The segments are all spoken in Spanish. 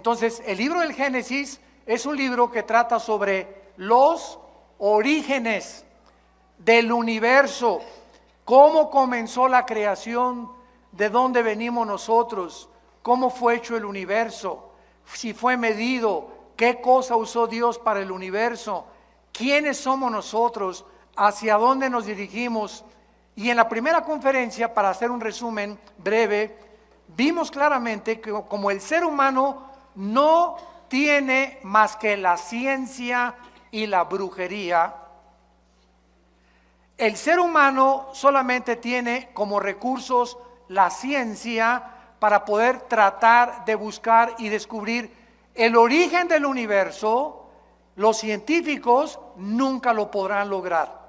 Entonces, el libro del Génesis es un libro que trata sobre los orígenes del universo, cómo comenzó la creación, de dónde venimos nosotros, cómo fue hecho el universo, si fue medido, qué cosa usó Dios para el universo, quiénes somos nosotros, hacia dónde nos dirigimos. Y en la primera conferencia, para hacer un resumen breve, vimos claramente que como el ser humano no tiene más que la ciencia y la brujería, el ser humano solamente tiene como recursos la ciencia para poder tratar de buscar y descubrir el origen del universo. Los científicos nunca lo podrán lograr,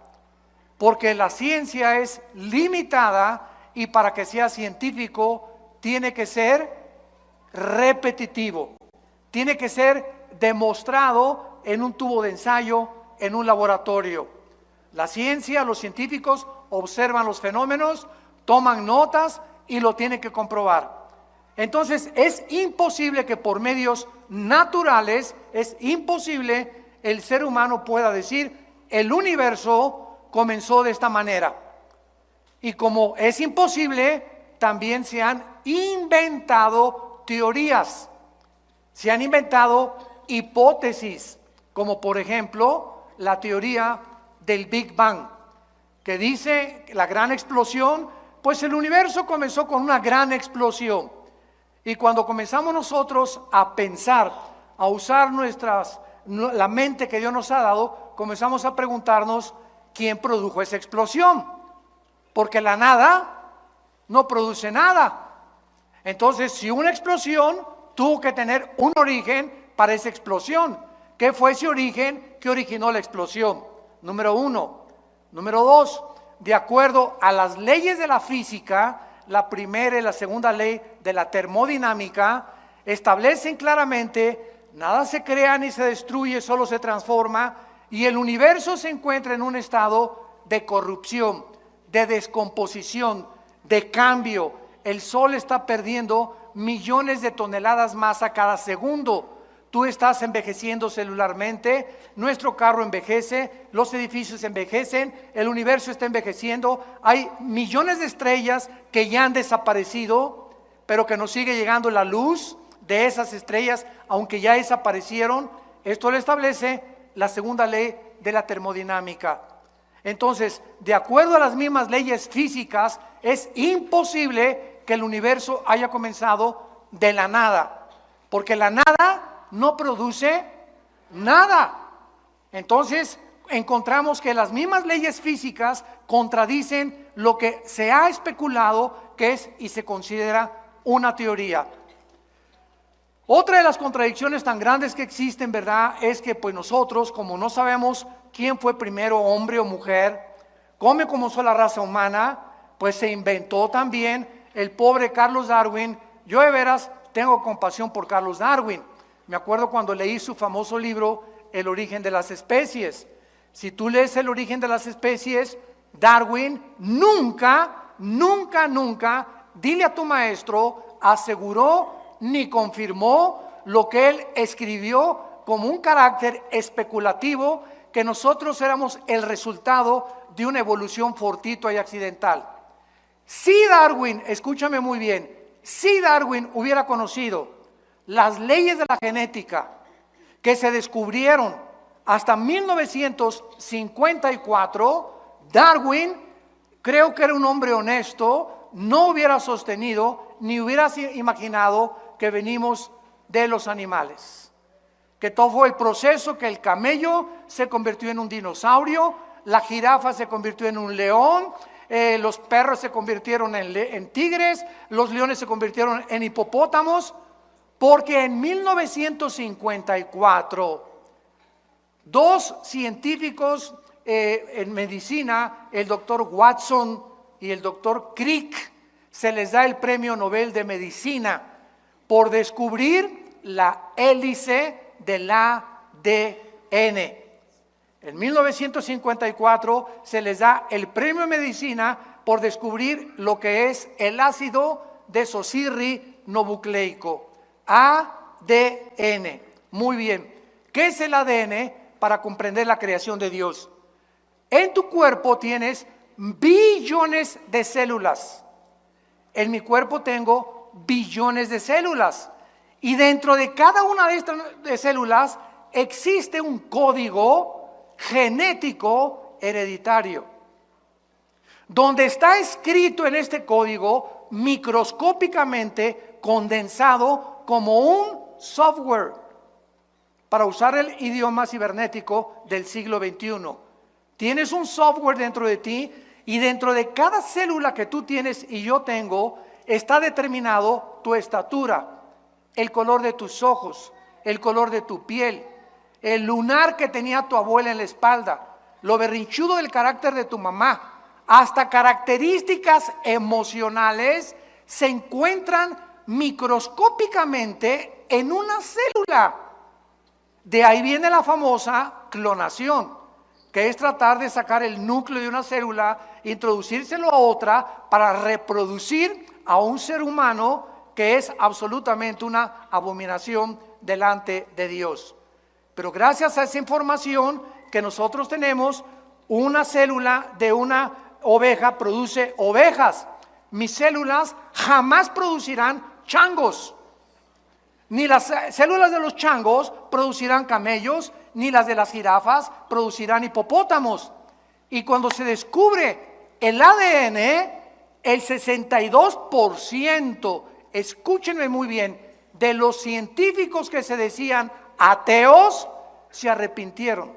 porque la ciencia es limitada y para que sea científico tiene que ser repetitivo, tiene que ser demostrado en un tubo de ensayo, en un laboratorio. La ciencia, los científicos observan los fenómenos, toman notas y lo tienen que comprobar. Entonces es imposible que por medios naturales, es imposible el ser humano pueda decir el universo comenzó de esta manera. Y como es imposible, también se han inventado teorías, se han inventado hipótesis, como por ejemplo la teoría del Big Bang, que dice la gran explosión. Pues el universo comenzó con una gran explosión. Y cuando comenzamos nosotros a pensar, a usar la mente que Dios nos ha dado, comenzamos a preguntarnos quién produjo esa explosión. Porque la nada no produce nada. Entonces, si una explosión tuvo que tener un origen para esa explosión, ¿qué fue ese origen que originó la explosión? Número uno. Número dos, de acuerdo a las leyes de la física, la primera y la segunda ley de la termodinámica establecen claramente: nada se crea ni se destruye, solo se transforma, y el universo se encuentra en un estado de corrupción, de descomposición, de cambio. El sol está perdiendo millones de toneladas más a cada segundo. Tú estás envejeciendo celularmente, nuestro carro envejece, los edificios envejecen, el universo está envejeciendo. Hay millones de estrellas que ya han desaparecido, pero que nos sigue llegando la luz de esas estrellas, aunque ya desaparecieron. Esto lo establece la segunda ley de la termodinámica. Entonces, de acuerdo a las mismas leyes físicas, es imposible que el universo haya comenzado de la nada, porque la nada no produce nada. Entonces encontramos que las mismas leyes físicas contradicen lo que se ha especulado que es y se considera una teoría. Otra de las contradicciones tan grandes que existen, ¿verdad?, es que pues nosotros, como no sabemos quién fue primero, hombre o mujer, cómo comenzó la raza humana, pues se inventó también el pobre Carlos Darwin. Yo de veras tengo compasión por Carlos Darwin. Me acuerdo cuando leí su famoso libro, El origen de las especies. Si tú lees El origen de las especies, Darwin nunca, dile a tu maestro, aseguró ni confirmó lo que él escribió como un carácter especulativo, que nosotros éramos el resultado de una evolución fortuita y accidental. Si Darwin, escúchame muy bien, si Darwin hubiera conocido las leyes de la genética que se descubrieron hasta 1954, Darwin, creo que era un hombre honesto, no hubiera sostenido ni hubiera imaginado que venimos de los animales, que todo fue el proceso, que el camello se convirtió en un dinosaurio, la jirafa se convirtió en un león, los perros se convirtieron en tigres, los leones se convirtieron en hipopótamos. Porque en 1954, dos científicos en medicina, el doctor Watson y el doctor Crick, se les da el premio Nobel de Medicina por descubrir la hélice del ADN. En 1954 se les da el premio de Medicina por descubrir lo que es el ácido desoxirribonucleico, ADN. ADN. Muy bien. ¿Qué es el ADN? Para comprender la creación de Dios. En tu cuerpo tienes billones de células. En mi cuerpo tengo billones de células. Y dentro de cada una de estas células existe un código genético hereditario, donde está escrito en este código microscópicamente condensado como un software, para usar el idioma cibernético del siglo XXI. Tienes un software dentro de ti, y dentro de cada célula que tú tienes y yo tengo está determinado tu estatura, el color de tus ojos, el color de tu piel, el lunar que tenía tu abuela en la espalda, lo berrinchudo del carácter de tu mamá, hasta características emocionales se encuentran microscópicamente en una célula. De ahí viene la famosa clonación, que es tratar de sacar el núcleo de una célula, introducírselo a otra para reproducir a un ser humano que es absolutamente una abominación delante de Dios. Pero gracias a esa información que nosotros tenemos, una célula de una oveja produce ovejas. Mis células jamás producirán changos. Ni las células de los changos producirán camellos, ni las de las jirafas producirán hipopótamos. Y cuando se descubre el ADN, el 62%, escúchenme muy bien, de los científicos que se decían ateos, se arrepintieron.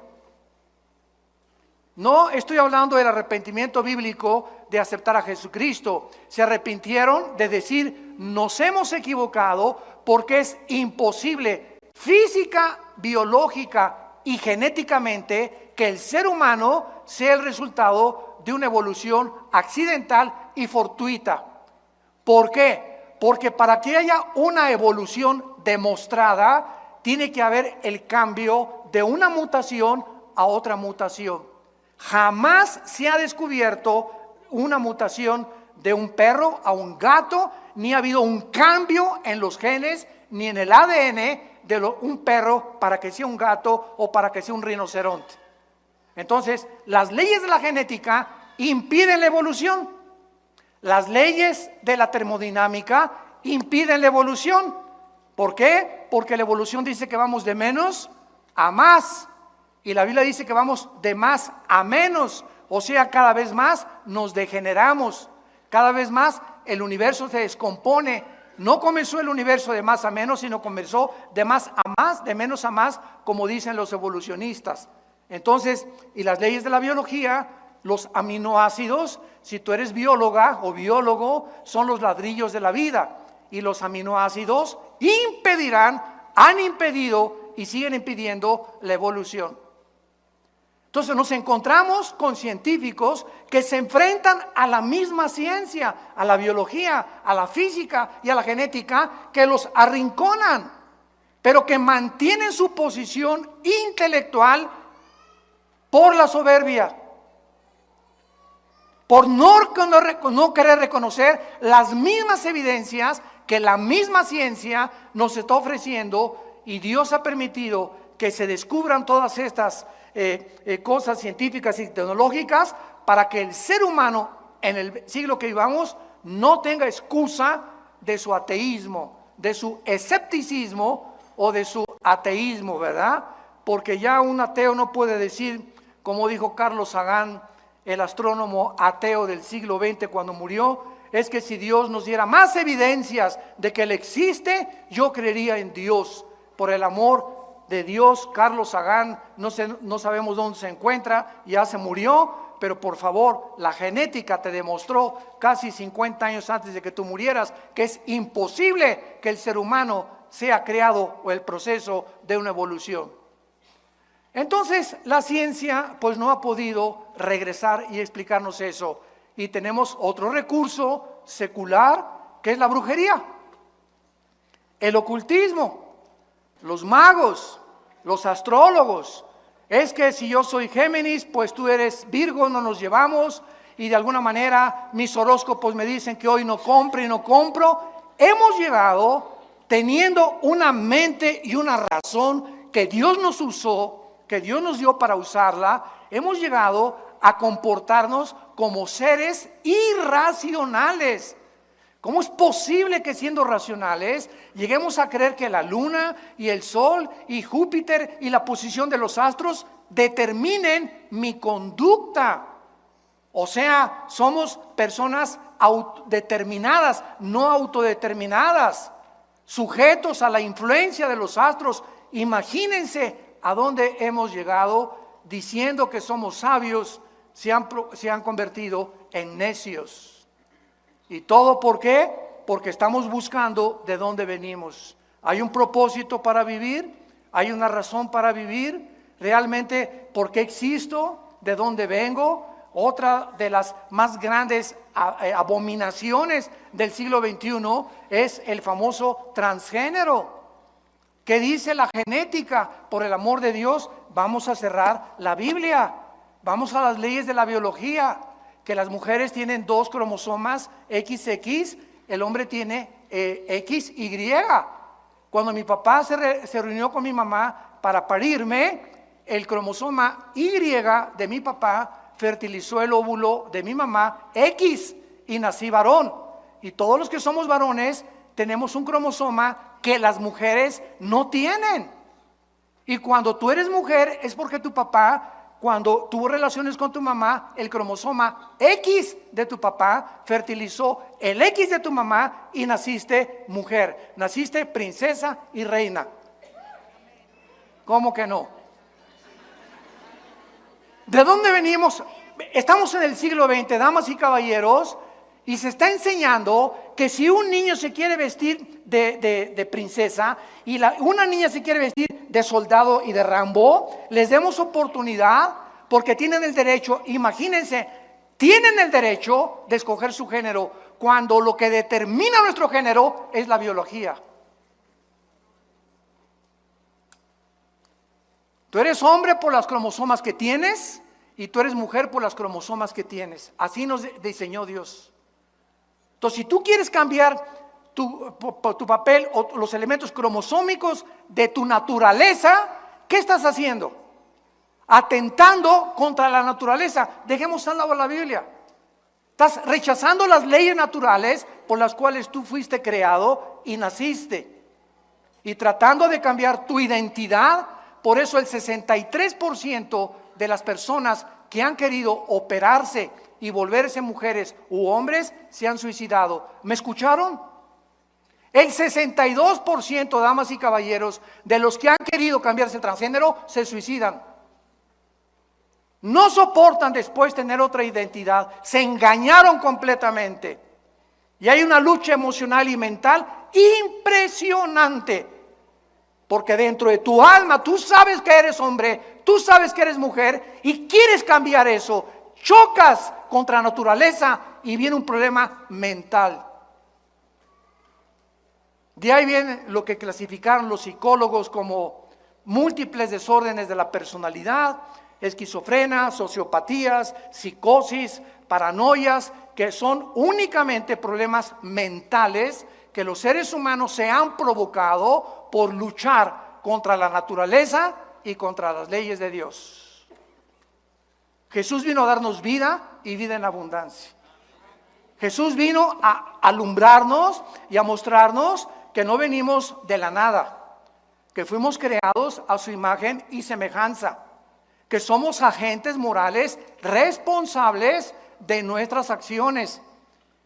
No estoy hablando del arrepentimiento bíblico de aceptar a Jesucristo. Se arrepintieron de decir, nos hemos equivocado, porque es imposible física, biológica y genéticamente que el ser humano sea el resultado de una evolución accidental y fortuita. ¿Por qué? Porque para que haya una evolución demostrada, tiene que haber el cambio de una mutación a otra mutación. Jamás se ha descubierto una mutación de un perro a un gato, ni ha habido un cambio en los genes, ni en el ADN de un perro para que sea un gato o para que sea un rinoceronte. Entonces, las leyes de la genética impiden la evolución. Las leyes de la termodinámica impiden la evolución. ¿Por qué? Porque la evolución dice que vamos de menos a más. Y la Biblia dice que vamos de más a menos. O sea, cada vez más nos degeneramos. Cada vez más el universo se descompone. No comenzó el universo de más a menos, sino comenzó de más a más, de menos a más, como dicen los evolucionistas. Entonces, y las leyes de la biología, los aminoácidos, si tú eres bióloga o biólogo, son los ladrillos de la vida. Y los aminoácidos impedirán, han impedido y siguen impidiendo la evolución. Entonces nos encontramos con científicos que se enfrentan a la misma ciencia, a la biología, a la física y a la genética, que los arrinconan, pero que mantienen su posición intelectual por la soberbia, por no querer reconocer las mismas evidencias que la misma ciencia nos está ofreciendo, y Dios ha permitido que se descubran todas estas cosas científicas y tecnológicas para que el ser humano en el siglo que vivamos no tenga excusa de su ateísmo, de su escepticismo o de su ateísmo, ¿verdad? Porque ya un ateo no puede decir, como dijo Carlos Sagan, el astrónomo ateo del siglo XX cuando murió, es que si Dios nos diera más evidencias de que Él existe, yo creería en Dios. Por el amor de Dios, Carlos Sagan, no sabemos dónde se encuentra, ya se murió, pero por favor, la genética te demostró casi 50 años antes de que tú murieras que es imposible que el ser humano sea creado o el proceso de una evolución. Entonces, la ciencia pues no ha podido regresar y explicarnos eso. Y tenemos otro recurso secular, que es la brujería, el ocultismo. Los magos, los astrólogos, es que si yo soy Géminis, pues tú eres Virgo, no nos llevamos, y de alguna manera mis horóscopos me dicen que hoy no compro y no compro. Hemos llegado teniendo una mente y una razón que Dios nos usó, que Dios nos dio para usarla, hemos llegado a comportarnos como seres irracionales. ¿Cómo es posible que siendo racionales lleguemos a creer que la luna y el sol y Júpiter y la posición de los astros determinen mi conducta? O sea, somos personas determinadas, no autodeterminadas, sujetos a la influencia de los astros. Imagínense a dónde hemos llegado diciendo que somos sabios, se han convertido en necios. ¿Y todo por qué? Porque estamos buscando de dónde venimos. ¿Hay un propósito para vivir? ¿Hay una razón para vivir? ¿Realmente por qué existo? ¿De dónde vengo? Otra de las más grandes abominaciones del siglo XXI es el famoso transgénero. ¿Qué dice la genética? Por el amor de Dios, vamos a cerrar la Biblia. Vamos a las leyes de la biología. Que las mujeres tienen 2 cromosomas XX, el hombre tiene XY. Cuando mi papá se reunió con mi mamá para parirme, el cromosoma Y de mi papá fertilizó el óvulo de mi mamá X y nací varón. Y todos los que somos varones tenemos un cromosoma que las mujeres no tienen. Y cuando tú eres mujer es porque tu papá, cuando tuvo relaciones con tu mamá, el cromosoma X de tu papá fertilizó el X de tu mamá y naciste mujer, naciste princesa y reina. ¿Cómo que no? ¿De dónde venimos? Estamos en el siglo XX, damas y caballeros, y se está enseñando que si un niño se quiere vestir de princesa y una niña se quiere vestir de soldado y de Rambo, les demos oportunidad porque tienen el derecho, imagínense, tienen el derecho de escoger su género cuando lo que determina nuestro género es la biología. Tú eres hombre por las cromosomas que tienes y tú eres mujer por las cromosomas que tienes. Así nos diseñó Dios. Entonces, si tú quieres cambiar tu papel o los elementos cromosómicos de tu naturaleza, ¿qué estás haciendo? Atentando contra la naturaleza. Dejemos a un lado la Biblia. Estás rechazando las leyes naturales por las cuales tú fuiste creado y naciste. Y tratando de cambiar tu identidad. Por eso el 63% de las personas que han querido operarse y volverse mujeres u hombres se han suicidado. ¿Me escucharon? El 62%, damas y caballeros, de los que han querido cambiarse el transgénero se suicidan. No soportan después tener otra identidad, se engañaron completamente. Y hay una lucha emocional y mental impresionante. Porque dentro de tu alma tú sabes que eres hombre, tú sabes que eres mujer y quieres cambiar eso. Chocas contra la naturaleza y viene un problema mental. De ahí viene lo que clasificaron los psicólogos como múltiples desórdenes de la personalidad, esquizofrenia, sociopatías, psicosis, paranoias, que son únicamente problemas mentales que los seres humanos se han provocado por luchar contra la naturaleza y contra las leyes de Dios. Jesús vino a darnos vida y vida en abundancia. Jesús vino a alumbrarnos y a mostrarnos que no venimos de la nada, que fuimos creados a su imagen y semejanza, que somos agentes morales responsables de nuestras acciones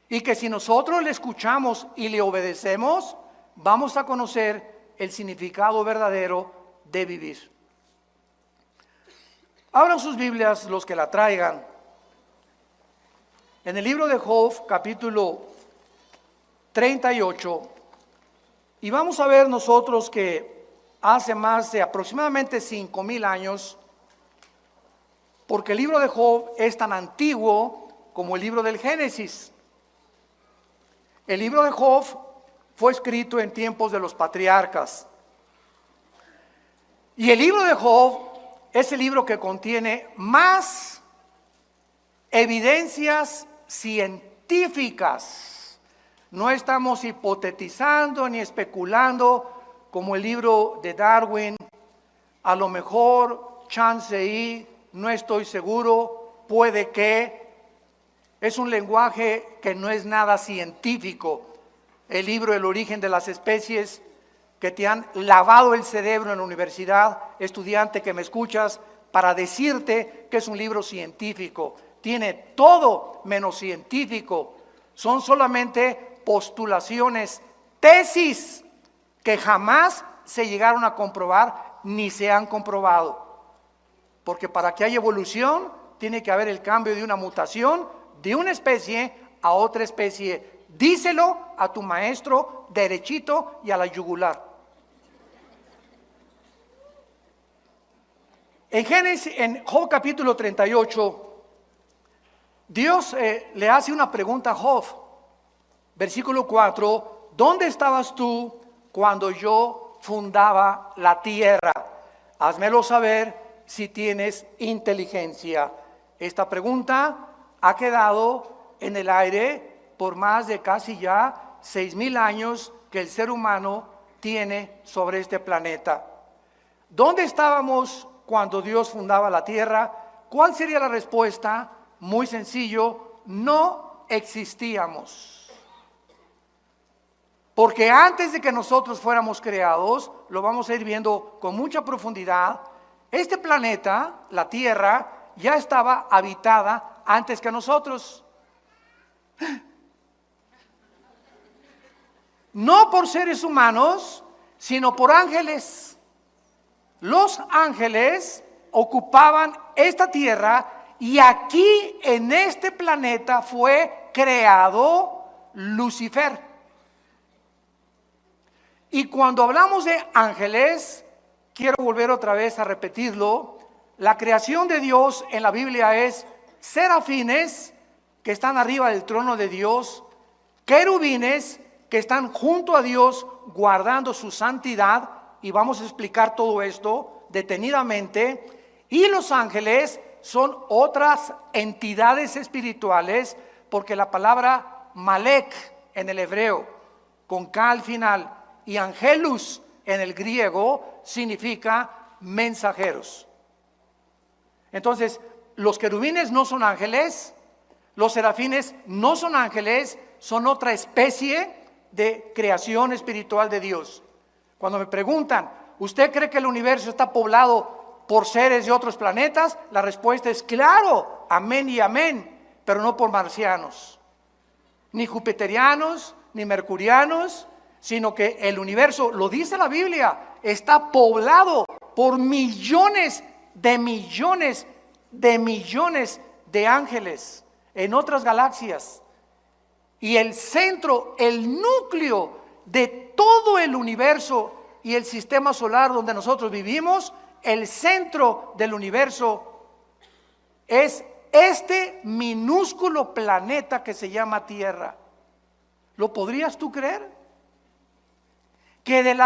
y que si nosotros le escuchamos y le obedecemos, vamos a conocer el significado verdadero de vivir. Abran sus Biblias los que la traigan. En el libro de Job, capítulo 38, y vamos a ver nosotros que hace más de aproximadamente 5,000 años, porque el libro de Job es tan antiguo como el libro del Génesis. El libro de Job fue escrito en tiempos de los patriarcas. Y el libro de Job es el libro que contiene más evidencias científicas No estamos hipotetizando ni especulando como el libro de Darwin. A lo mejor, chance y, no estoy seguro, puede que. Es un lenguaje que no es nada científico. El libro El origen de las especies, que te han lavado el cerebro en la universidad, estudiante que me escuchas, para decirte que es un libro científico. Tiene todo menos científico. Son solamente postulaciones, tesis que jamás se llegaron a comprobar ni se han comprobado. Porque para que haya evolución, tiene que haber el cambio de una mutación de una especie a otra especie. Díselo a tu maestro derechito y a la yugular. En Job capítulo 38, Dios le hace una pregunta a Job. Versículo 4, ¿dónde estabas tú cuando yo fundaba la tierra? Házmelo saber si tienes inteligencia. Esta pregunta ha quedado en el aire por más de casi ya 6,000 años que el ser humano tiene sobre este planeta. ¿Dónde estábamos cuando Dios fundaba la tierra? ¿Cuál sería la respuesta? Muy sencillo, no existíamos. Porque antes de que nosotros fuéramos creados, lo vamos a ir viendo con mucha profundidad, este planeta, la Tierra, ya estaba habitada antes que nosotros. No por seres humanos, sino por ángeles. Los ángeles ocupaban esta tierra y aquí en este planeta fue creado Lucifer. Y cuando hablamos de ángeles, quiero volver otra vez a repetirlo, la creación de Dios en la Biblia es serafines que están arriba del trono de Dios, querubines que están junto a Dios guardando su santidad, y vamos a explicar todo esto detenidamente, y los ángeles son otras entidades espirituales, porque la palabra Malek en el hebreo, con K al final, y angelus en el griego significa mensajeros. Entonces, los querubines no son ángeles, los serafines no son ángeles, son otra especie de creación espiritual de Dios. Cuando me preguntan, ¿usted cree que el universo está poblado por seres de otros planetas? La respuesta es claro, amén y amén, pero no por marcianos, ni jupiterianos, ni mercurianos, sino que el universo, lo dice la Biblia, está poblado por millones de millones de millones de ángeles en otras galaxias. Y el centro, el núcleo de todo el universo y el sistema solar donde nosotros vivimos, el centro del universo es este minúsculo planeta que se llama Tierra. ¿Lo podrías tú creer? Que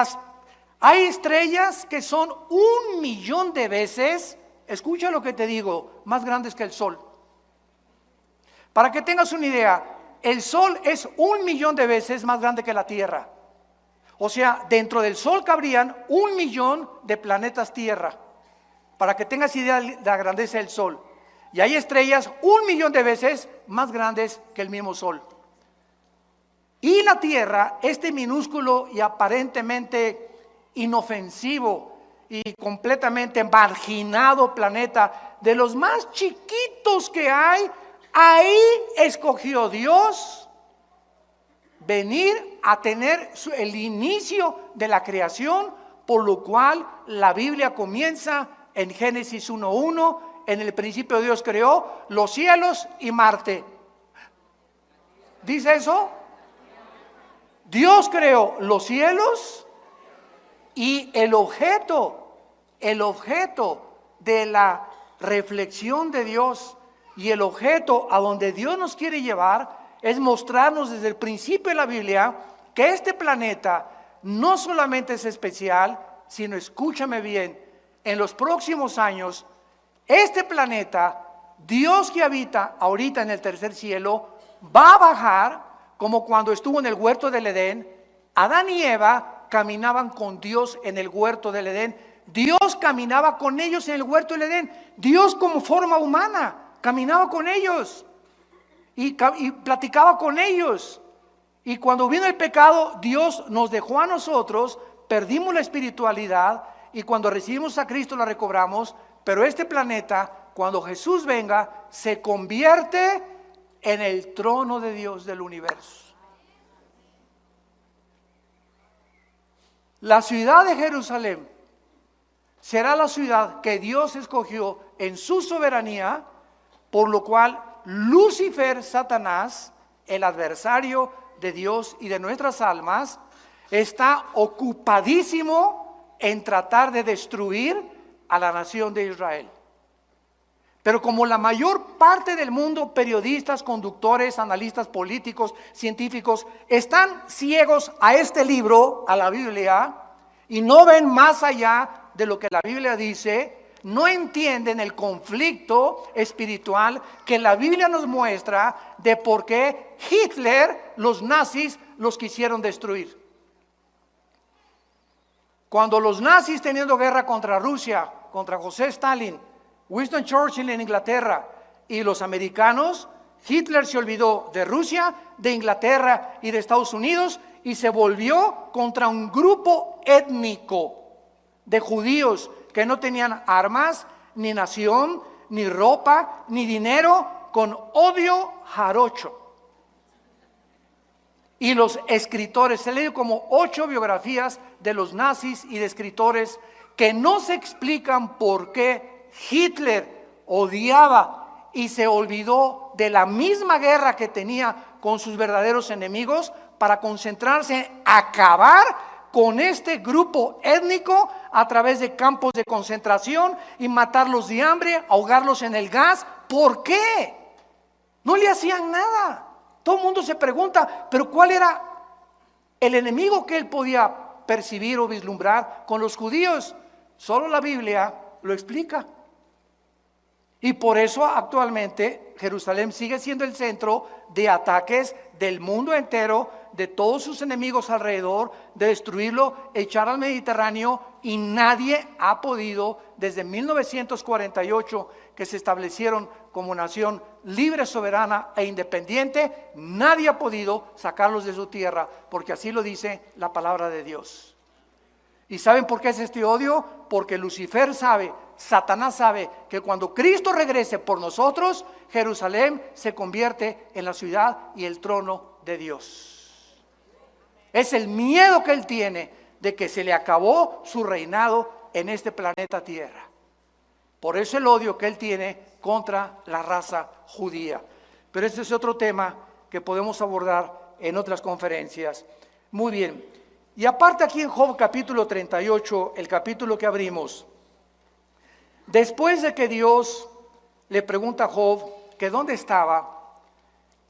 hay estrellas que son 1,000,000 de veces, escucha lo que te digo, más grandes que el Sol. Para que tengas una idea, el Sol es 1,000,000 de veces más grande que la Tierra. O sea, dentro del Sol cabrían 1,000,000 de planetas Tierra. Para que tengas idea de la grandeza del Sol. Y hay estrellas 1,000,000 de veces más grandes que el mismo Sol. Y la Tierra, este minúsculo y aparentemente inofensivo y completamente marginado planeta, de los más chiquitos que hay, ahí escogió Dios venir a tener el inicio de la creación, por lo cual la Biblia comienza en Génesis 1:1, en el principio Dios creó los cielos y Marte. ¿Dice eso? Dios creó los cielos y el objeto de la reflexión de Dios y el objeto a donde Dios nos quiere llevar es mostrarnos desde el principio de la Biblia que este planeta no solamente es especial, sino, escúchame bien, en los próximos años, este planeta, Dios que habita ahorita en el tercer cielo, va a bajar como cuando estuvo en el huerto del Edén. Adán y Eva caminaban con Dios en el huerto del Edén. Dios caminaba con ellos en el huerto del Edén. Dios como forma humana caminaba con ellos y platicaba con ellos. Y cuando vino el pecado, Dios nos dejó a nosotros, perdimos la espiritualidad y cuando recibimos a Cristo la recobramos. Pero este planeta, cuando Jesús venga, se convierte en el trono de Dios del universo. La ciudad de Jerusalén será la ciudad que Dios escogió en su soberanía, por lo cual Lucifer, Satanás, el adversario de Dios y de nuestras almas, está ocupadísimo en tratar de destruir a la nación de Israel. Pero como la mayor parte del mundo, periodistas, conductores, analistas políticos, científicos, están ciegos a este libro, a la Biblia, y no ven más allá de lo que la Biblia dice, no entienden el conflicto espiritual que la Biblia nos muestra de por qué Hitler, los nazis, los quisieron destruir. Cuando los nazis teniendo guerra contra Rusia, contra José Stalin, Winston Churchill en Inglaterra y los americanos, Hitler se olvidó de Rusia, de Inglaterra y de Estados Unidos y se volvió contra un grupo étnico de judíos que no tenían armas, ni nación, ni ropa, ni dinero, con odio jarocho. Y los escritores, se leen como 8 biografías de los nazis y de escritores que no se explican por qué Hitler odiaba y se olvidó de la misma guerra que tenía con sus verdaderos enemigos para concentrarse en acabar con este grupo étnico a través de campos de concentración y matarlos de hambre, ahogarlos en el gas. ¿Por qué? No le hacían nada. Todo el mundo se pregunta, pero ¿cuál era el enemigo que él podía percibir o vislumbrar con los judíos? Solo la Biblia lo explica. Y por eso actualmente Jerusalén sigue siendo el centro de ataques del mundo entero, de todos sus enemigos alrededor, de destruirlo, echar al Mediterráneo, y nadie ha podido, desde 1948, que se establecieron como nación libre, soberana e independiente, nadie ha podido sacarlos de su tierra, porque así lo dice la palabra de Dios. ¿Y saben por qué es este odio? Porque Lucifer sabe, Satanás sabe que cuando Cristo regrese por nosotros, Jerusalén se convierte en la ciudad y el trono de Dios. Es el miedo que él tiene de que se le acabó su reinado en este planeta Tierra. Por eso el odio que él tiene contra la raza judía. Pero ese es otro tema que podemos abordar en otras conferencias. Muy bien. Y aparte aquí en Job capítulo 38, el capítulo que abrimos, después de que Dios le pregunta a Job que dónde estaba,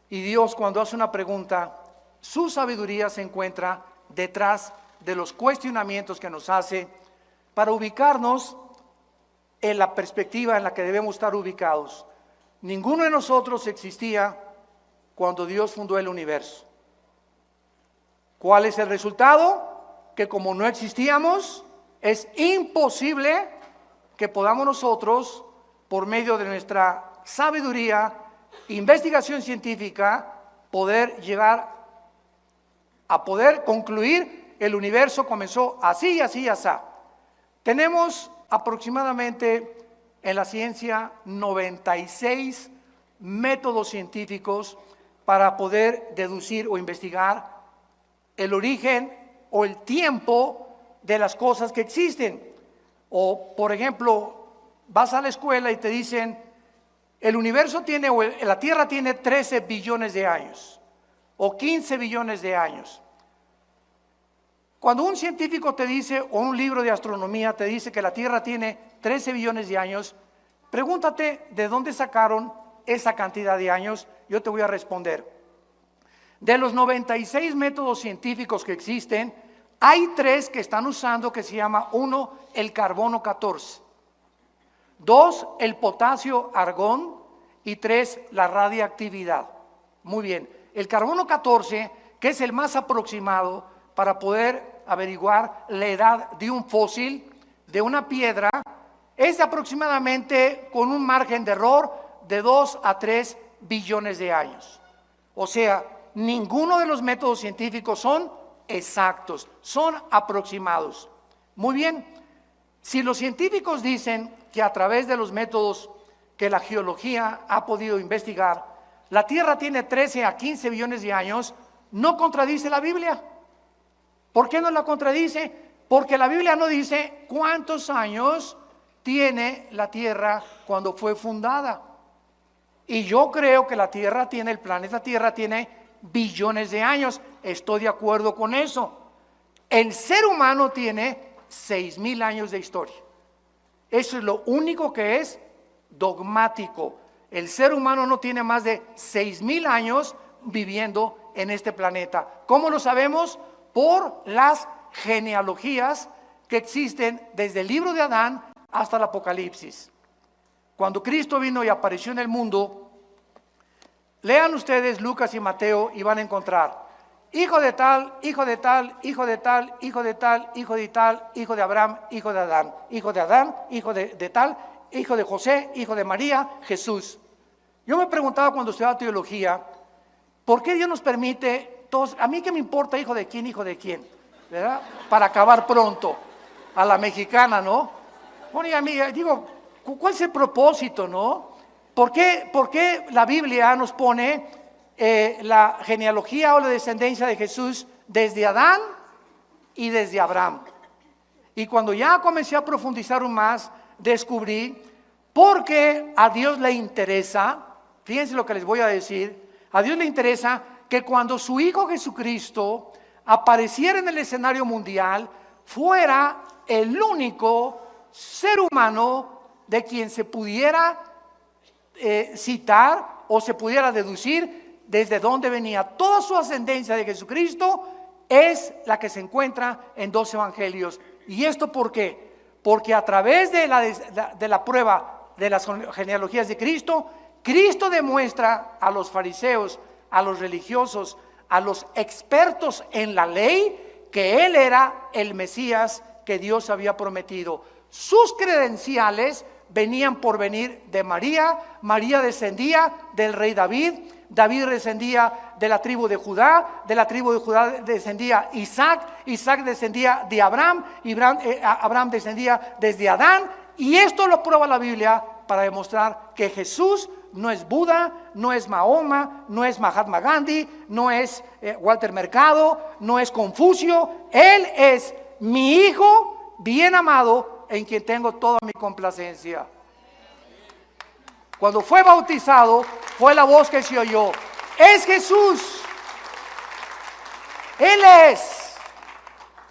y Dios cuando hace una pregunta, su sabiduría se encuentra detrás de los cuestionamientos que nos hace para ubicarnos en la perspectiva en la que debemos estar ubicados. Ninguno de nosotros existía cuando Dios fundó el universo. ¿Cuál es el resultado? Que como no existíamos, es imposible que podamos nosotros, por medio de nuestra sabiduría, investigación científica, poder llegar a poder concluir el universo comenzó así y así y así. Tenemos aproximadamente en la ciencia 96 métodos científicos para poder deducir o investigar el origen o el tiempo de las cosas que existen. O, por ejemplo, vas a la escuela y te dicen, el universo tiene, o la Tierra tiene 13 billones de años, o 15 billones de años. Cuando un científico te dice, o un libro de astronomía te dice que la Tierra tiene 13 billones de años, pregúntate de dónde sacaron esa cantidad de años. Yo te voy a responder. De los 96 métodos científicos que existen, hay 3 que están usando que se llama, 1, el carbono 14, 2, el potasio argón y 3, la radiactividad. Muy bien, El carbono 14, que es el más aproximado para poder averiguar la edad de un fósil, de una piedra, es aproximadamente con un margen de error de 2 a 3 billones de años. O sea, ninguno de los métodos científicos son exactos, son aproximados. Muy bien, si los científicos dicen que a través de los métodos que la geología ha podido investigar, la Tierra tiene 13 a 15 billones de años, ¿no contradice la Biblia? ¿Por qué no la contradice? Porque la Biblia no dice cuántos años tiene la Tierra cuando fue fundada. Y yo creo que la Tierra tiene, el planeta Tierra tiene billones de años. Estoy de acuerdo con eso. El ser humano tiene 6,000 años de historia. Eso es lo único que es dogmático. El ser humano no tiene más de 6,000 años viviendo en este planeta. ¿Cómo lo sabemos? Por las genealogías que existen desde el libro de Adán hasta el Apocalipsis. Cuando Cristo vino y apareció en el mundo, lean ustedes Lucas y Mateo y van a encontrar hijo de tal, hijo de tal, hijo de tal, hijo de tal, hijo de tal, hijo de Abraham, hijo de Adán, hijo de Adán, hijo de tal, hijo de José, hijo de María, Jesús. Yo me preguntaba cuando estudiaba teología, ¿por qué Dios nos permite todos? A mí qué me importa hijo de quién, ¿verdad? Para acabar pronto, a la mexicana, ¿no? Bueno, y a mí, digo, ¿cuál es el propósito, no? ¿Por qué la Biblia nos pone la genealogía o la descendencia de Jesús desde Adán y desde Abraham? Y cuando ya comencé a profundizar aún más, descubrí porque a Dios le interesa, fíjense lo que les voy a decir, a Dios le interesa que cuando su Hijo Jesucristo apareciera en el escenario mundial, fuera el único ser humano de quien se pudiera citar o se pudiera deducir desde dónde venía. Toda su ascendencia de Jesucristo es la que se encuentra en 2 evangelios. ¿Y esto por qué? Porque a través de la prueba de las genealogías de Cristo, Cristo demuestra a los fariseos, a los religiosos, a los expertos en la ley, que Él era el Mesías que Dios había prometido. Sus credenciales venían por venir de María. María descendía del rey David. David descendía de la tribu de Judá. De la tribu de Judá descendía Isaac. Isaac descendía de Abraham. Abraham descendía desde Adán. Y esto lo prueba la Biblia para demostrar que Jesús no es Buda, no es Mahoma, no es Mahatma Gandhi, no es Walter Mercado, no es Confucio. Él es mi Hijo bien amado, en quien tengo toda mi complacencia. Cuando fue bautizado, fue la voz que se oyó: es Jesús, Él es.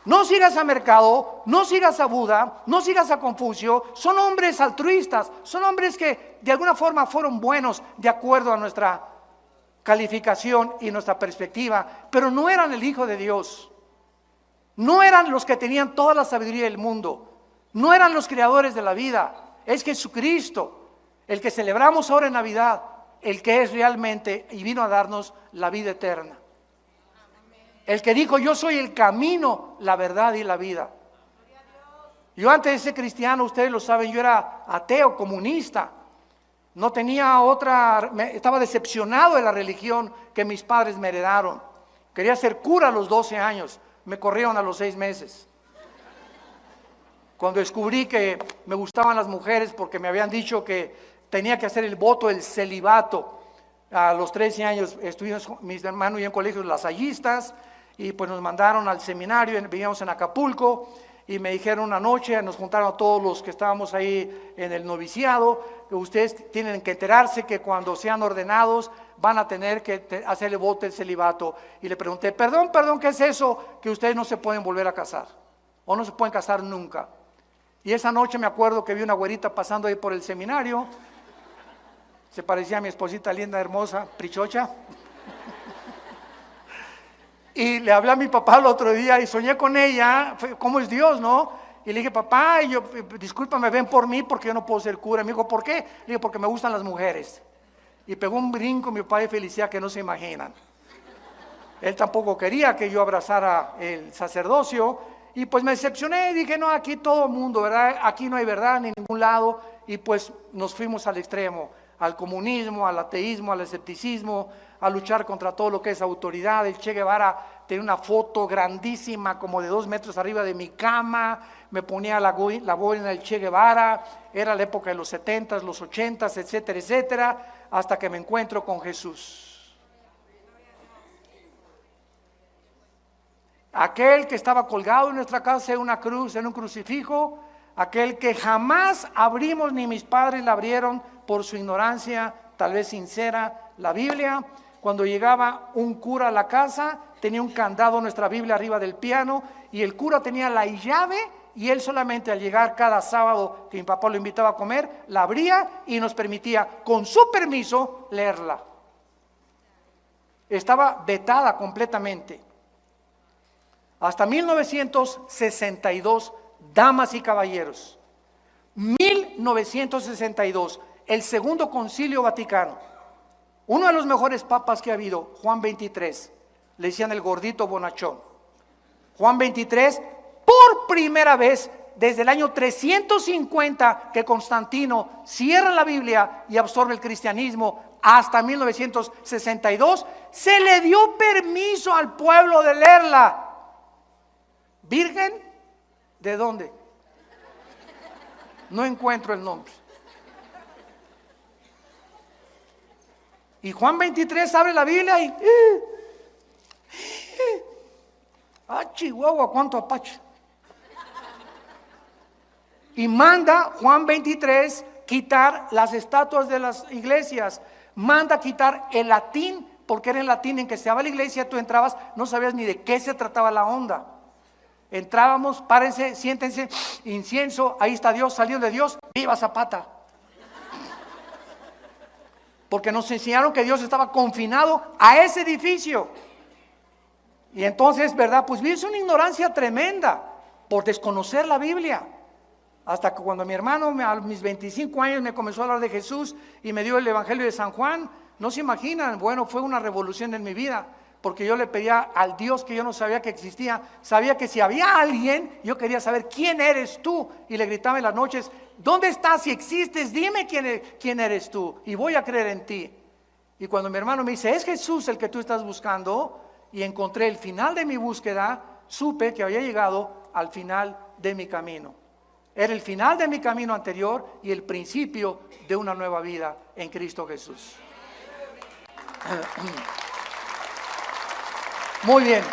No sigas a Mercado, no sigas a Buda, no sigas a Confucio. Son hombres altruistas, son hombres que de alguna forma fueron buenos de acuerdo a nuestra calificación y nuestra perspectiva, pero no eran el Hijo de Dios. No eran los que tenían toda la sabiduría del mundo. No eran los creadores de la vida. Es Jesucristo, el que celebramos ahora en Navidad, el que es realmente y vino a darnos la vida eterna. El que dijo: yo soy el camino, la verdad y la vida. Yo antes de ser cristiano, ustedes lo saben, yo era ateo, comunista. No tenía otra, estaba decepcionado de la religión que mis padres me heredaron. Quería ser cura a los 12 años, me corrieron a los 6 meses. Cuando descubrí que me gustaban las mujeres porque me habían dicho que tenía que hacer el voto del celibato. A los 13 años estuvimos, mis hermanos y yo, en colegios lasallistas, y pues nos mandaron al seminario, vivíamos en Acapulco, y me dijeron una noche, nos juntaron a todos los que estábamos ahí en el noviciado, que ustedes tienen que enterarse que cuando sean ordenados van a tener que hacer el voto del celibato. Y le pregunté: perdón, ¿qué es eso? Que ustedes no se pueden volver a casar, o no se pueden casar nunca. Y esa noche me acuerdo que vi una güerita pasando ahí por el seminario, se parecía a mi esposita linda, hermosa, prichocha. Y le hablé a mi papá el otro día y soñé con ella, ¿cómo es Dios, no? Y le dije: papá, y yo, discúlpame, ven por mí porque yo no puedo ser cura. Me dijo: ¿por qué? Le dije: porque me gustan las mujeres. Y pegó un brinco mi papá de felicidad que no se imaginan. Él tampoco quería que yo abrazara el sacerdocio y pues me decepcioné y dije, no, aquí todo el mundo, ¿verdad? Aquí no hay verdad ni en ningún lado y pues nos fuimos al extremo, al comunismo, al ateísmo, al escepticismo, a luchar contra todo lo que es autoridad. El Che Guevara tenía una foto grandísima como de 2 metros arriba de mi cama, me ponía la boina del Che Guevara, era la época de los 70s, los 80s, etcétera, etcétera, hasta que me encuentro con Jesús. Aquel que estaba colgado en nuestra casa en una cruz, en un crucifijo, aquel que jamás abrimos ni mis padres la abrieron por su ignorancia, tal vez sincera, la Biblia. Cuando llegaba un cura a la casa, tenía un candado nuestra Biblia arriba del piano y el cura tenía la llave y él solamente al llegar cada sábado que mi papá lo invitaba a comer, la abría y nos permitía, con su permiso, leerla. Estaba vetada completamente. Hasta 1962, damas y caballeros, 1962, el Segundo Concilio Vaticano, uno de los mejores papas que ha habido, Juan XXIII, le decían el gordito bonachón. Juan XXIII, por primera vez desde el año 350 que Constantino cierra la Biblia y absorbe el cristianismo, hasta 1962, se le dio permiso al pueblo de leerla. ¿Virgen? ¿De dónde? No encuentro el nombre. Y Juan 23 abre la Biblia y... Chihuahua, cuánto apache. Y manda Juan 23 quitar las estatuas de las iglesias. Manda quitar el latín, porque era el latín en que se daba la iglesia. Tú entrabas, no sabías ni de qué se trataba la onda. Entrábamos, párense, siéntense, incienso, ahí está Dios, salió de Dios, viva Zapata. Porque nos enseñaron que Dios estaba confinado a ese edificio. Y entonces, ¿verdad? Pues es una ignorancia tremenda por desconocer la Biblia. Hasta que cuando mi hermano a mis 25 años me comenzó a hablar de Jesús y me dio el Evangelio de San Juan, no se imaginan, bueno, fue una revolución en mi vida. Porque yo le pedía al Dios que yo no sabía que existía, sabía que si había alguien, yo quería saber quién eres tú, y le gritaba en las noches, ¿dónde estás? Si existes, dime quién eres tú, y voy a creer en ti. Y cuando mi hermano me dice, es Jesús el que tú estás buscando, y encontré el final de mi búsqueda, supe que había llegado al final de mi camino. Era el final de mi camino anterior y el principio de una nueva vida en Cristo Jesús. Muy bien.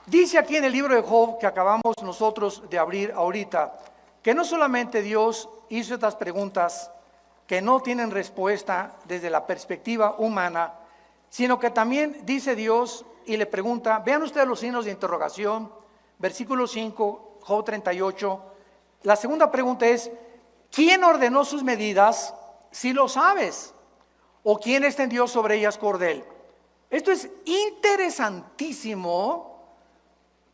Dice aquí en el libro de Job que acabamos nosotros de abrir ahorita, que no solamente Dios hizo estas preguntas que no tienen respuesta desde la perspectiva humana, sino que también dice Dios y le pregunta, vean ustedes los signos de interrogación, versículo 5, Job 38. La segunda pregunta es, ¿quién ordenó sus medidas si lo sabes? ¿O quién extendió sobre ellas cordel? Esto es interesantísimo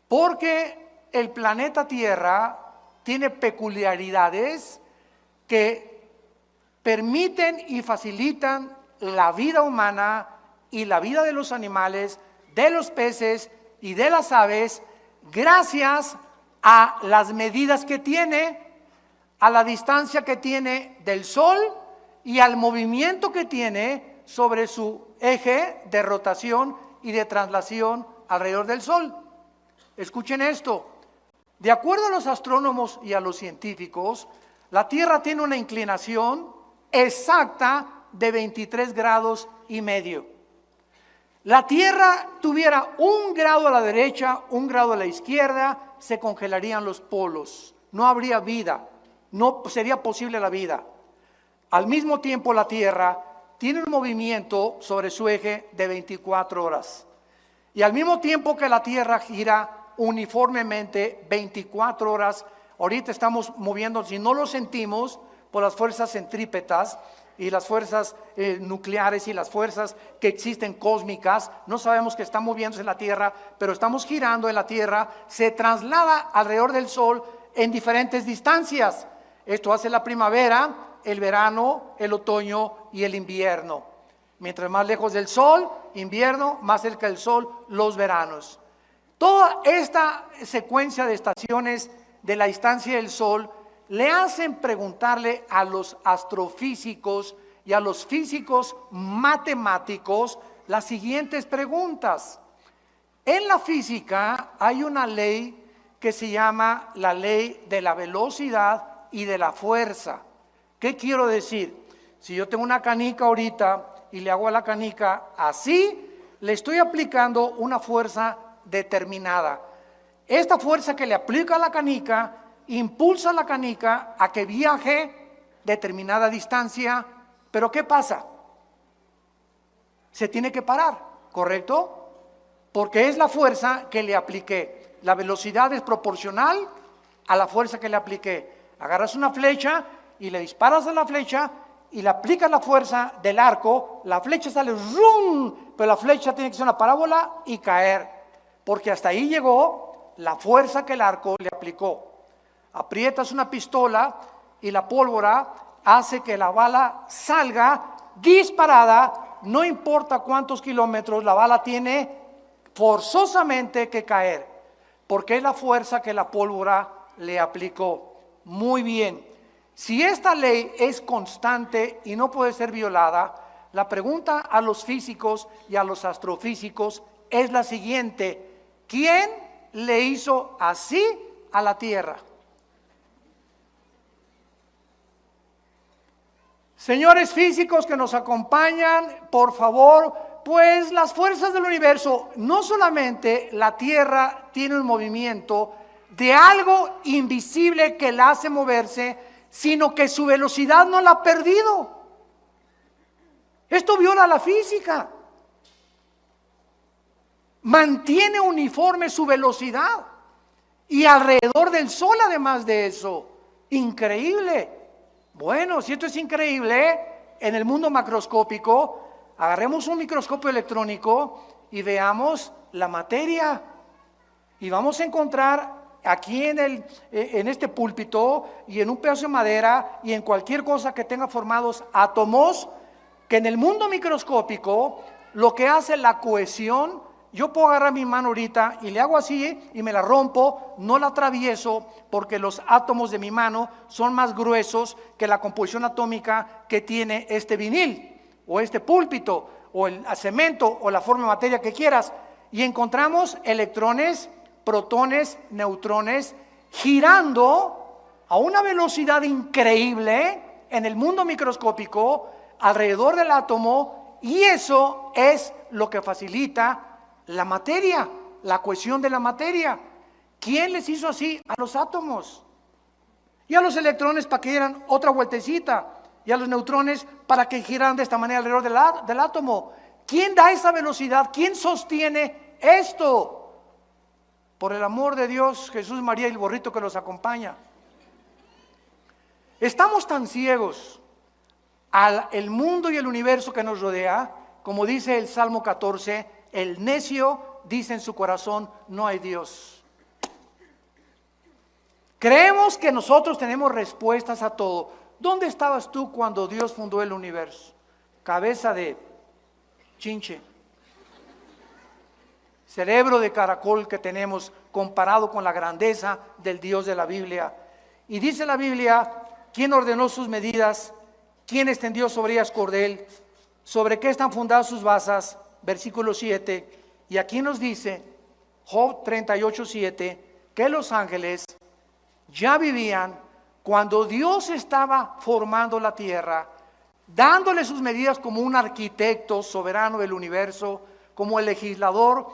porque el planeta Tierra tiene peculiaridades que permiten y facilitan la vida humana y la vida de los animales, de los peces y de las aves, gracias a las medidas que tiene, a la distancia que tiene del Sol y al movimiento que tiene sobre su eje de rotación y de traslación alrededor del Sol. Escuchen esto, de acuerdo a los astrónomos y a los científicos, la Tierra tiene una inclinación exacta de 23 grados y medio. La Tierra tuviera 1 grado a la derecha, 1 grado a la izquierda, se congelarían los polos, no habría vida, no sería posible la vida. Al mismo tiempo la Tierra tiene un movimiento sobre su eje de 24 horas. Y al mismo tiempo que la Tierra gira uniformemente 24 horas, ahorita estamos moviendo, si no lo sentimos, por las fuerzas centrípetas y las fuerzas nucleares y las fuerzas que existen cósmicas, no sabemos que está moviéndose en la Tierra, pero estamos girando en la Tierra, se traslada alrededor del Sol en diferentes distancias. Esto hace la primavera, el verano, el otoño y el invierno. Mientras más lejos del sol, invierno, más cerca del sol, los veranos. Toda esta secuencia de estaciones de la distancia del sol le hacen preguntarle a los astrofísicos y a los físicos matemáticos las siguientes preguntas. En la física hay una ley que se llama la ley de la velocidad y de la fuerza. ¿Qué quiero decir? Si yo tengo una canica ahorita y le hago a la canica así, le estoy aplicando una fuerza determinada. Esta fuerza que le aplica a la canica impulsa a la canica a que viaje determinada distancia, pero ¿qué pasa? Se tiene que parar, ¿correcto? Porque es la fuerza que le apliqué. La velocidad es proporcional a la fuerza que le apliqué. Agarras una flecha y le disparas a la flecha y le aplicas la fuerza del arco, la flecha sale ¡rum! Pero la flecha tiene que ser una parábola y caer, porque hasta ahí llegó la fuerza que el arco le aplicó. Aprietas una pistola y la pólvora hace que la bala salga disparada, no importa cuántos kilómetros, la bala tiene forzosamente que caer, porque es la fuerza que la pólvora le aplicó. Muy bien, si esta ley es constante y no puede ser violada, la pregunta a los físicos y a los astrofísicos es la siguiente: ¿quién le hizo así a la Tierra? Señores físicos que nos acompañan, por favor, pues las fuerzas del universo, no solamente la Tierra tiene un movimiento de algo invisible que la hace moverse, sino que su velocidad no la ha perdido. Esto viola la física. Mantiene uniforme su velocidad y alrededor del Sol, además de eso. Increíble. Bueno, si esto es increíble, en el mundo macroscópico, agarremos un microscopio electrónico y veamos la materia. Y vamos a encontrar aquí en este púlpito y en un pedazo de madera y en cualquier cosa que tenga formados átomos, que en el mundo microscópico lo que hace la cohesión. Yo puedo agarrar mi mano ahorita y le hago así y me la rompo, no la atravieso porque los átomos de mi mano son más gruesos que la composición atómica que tiene este vinil o este púlpito o el cemento o la forma de materia que quieras. Y encontramos electrones, protones, neutrones girando a una velocidad increíble en el mundo microscópico alrededor del átomo, y eso es lo que facilita la materia, la cohesión de la materia. ¿Quién les hizo así? A los átomos. Y a los electrones para que dieran otra vueltecita. Y a los neutrones para que giraran de esta manera alrededor del átomo. ¿Quién da esa velocidad? ¿Quién sostiene esto? Por el amor de Dios, Jesús, María y el borrito que los acompaña. Estamos tan ciegos al mundo y el universo que nos rodea, como dice el Salmo 14, el necio dice en su corazón, no hay Dios. Creemos que nosotros tenemos respuestas a todo. ¿Dónde estabas tú cuando Dios fundó el universo? Cabeza de chinche, cerebro de caracol que tenemos comparado con la grandeza del Dios de la Biblia. Y dice la Biblia, ¿quién ordenó sus medidas? ¿Quién extendió sobre ellas cordel? ¿Sobre qué están fundadas sus basas? Versículo 7, y aquí nos dice, Job 38:7, que los ángeles ya vivían cuando Dios estaba formando la tierra, dándole sus medidas como un arquitecto soberano del universo, como el legislador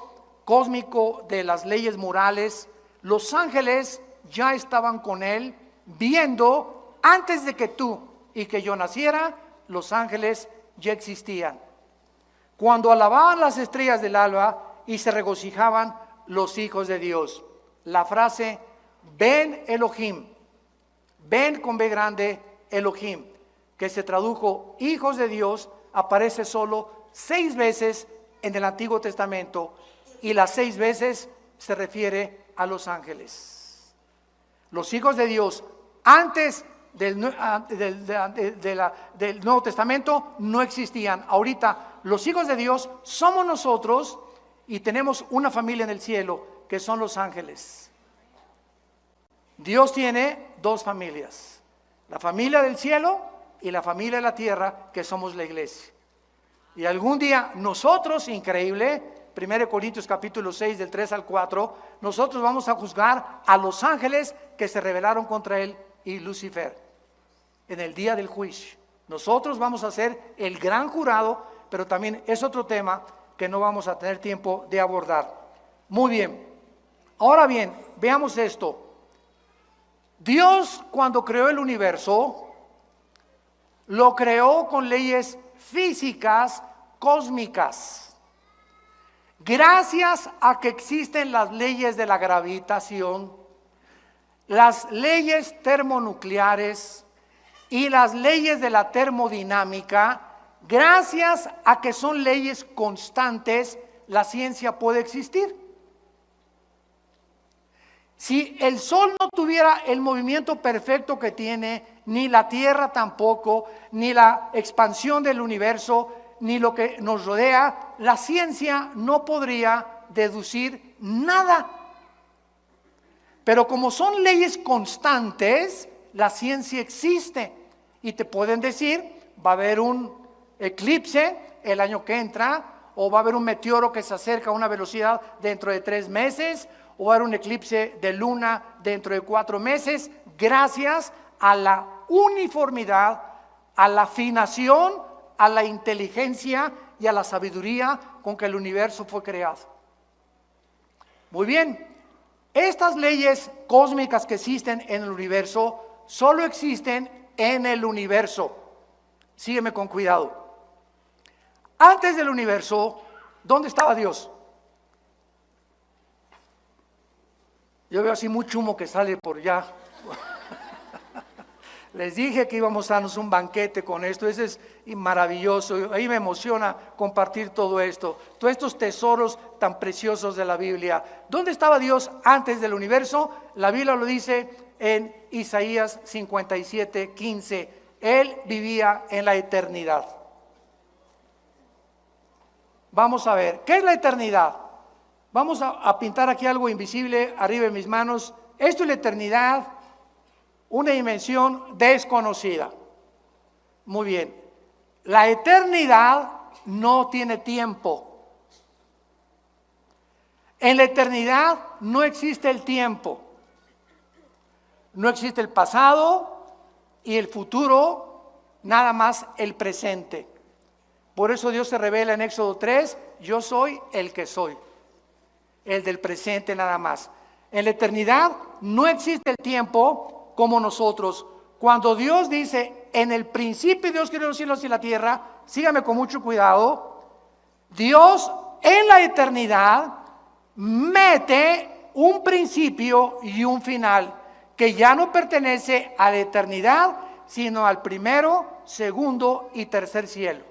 cósmico de las leyes morales. Los ángeles ya estaban con él, viendo antes de que tú y que yo naciera, los ángeles ya existían. Cuando alababan las estrellas del alba y se regocijaban los hijos de Dios. La frase, Ben Elohim, Ben con B grande, Elohim, que se tradujo hijos de Dios, aparece solo 6 veces en el Antiguo Testamento, y las 6 veces se refiere a los ángeles. Los hijos de Dios, antes del Nuevo Testamento no existían. Ahorita los hijos de Dios somos nosotros y tenemos una familia en el cielo que son los ángeles. Dios tiene dos familias, la familia del cielo y la familia de la tierra, que somos la iglesia. Y algún día nosotros, increíble, 1 Corintios capítulo 6 del 3 al 4, nosotros vamos a juzgar a los ángeles que se rebelaron contra él y Lucifer en el día del juicio. Nosotros vamos a ser el gran jurado, pero también es otro tema que no vamos a tener tiempo de abordar. Muy bien, ahora bien, veamos esto. Dios, cuando creó el universo, lo creó con leyes físicas cósmicas. Gracias a que existen las leyes de la gravitación, las leyes termonucleares y las leyes de la termodinámica, gracias a que son leyes constantes, la ciencia puede existir. Si el Sol no tuviera el movimiento perfecto que tiene, ni la Tierra tampoco, ni la expansión del universo, ni lo que nos rodea, la ciencia no podría deducir nada. Pero como son leyes constantes, la ciencia existe. Y te pueden decir, va a haber un eclipse el año que entra, o va a haber un meteoro que se acerca a una velocidad dentro de 3 meses, o va a haber un eclipse de luna dentro de 4 meses, gracias a la uniformidad, a la afinación, a la inteligencia y a la sabiduría con que el universo fue creado. Muy bien, estas leyes cósmicas que existen en el universo solo existen en el universo. Sígueme con cuidado. Antes del universo, ¿dónde estaba Dios? Yo veo así mucho humo que sale por allá. Les dije que íbamos a darnos un banquete con esto. Eso es maravilloso. Ahí me emociona compartir todo esto. Todos estos tesoros tan preciosos de la Biblia. ¿Dónde estaba Dios antes del universo? La Biblia lo dice en Isaías 57:15. Él vivía en la eternidad. Vamos a ver, ¿qué es la eternidad? Vamos a pintar aquí algo invisible arriba de mis manos. Esto es la eternidad, una dimensión desconocida. Muy bien, la eternidad no tiene tiempo. En la eternidad no existe el tiempo. No existe el pasado y el futuro, nada más el presente. Por eso Dios se revela en Éxodo 3, yo soy el que soy, el del presente nada más. En la eternidad no existe el tiempo como nosotros. Cuando Dios dice, en el principio Dios creó los cielos y la tierra, sígame con mucho cuidado, Dios en la eternidad mete un principio y un final que ya no pertenece a la eternidad, sino al primero, segundo y tercer cielo.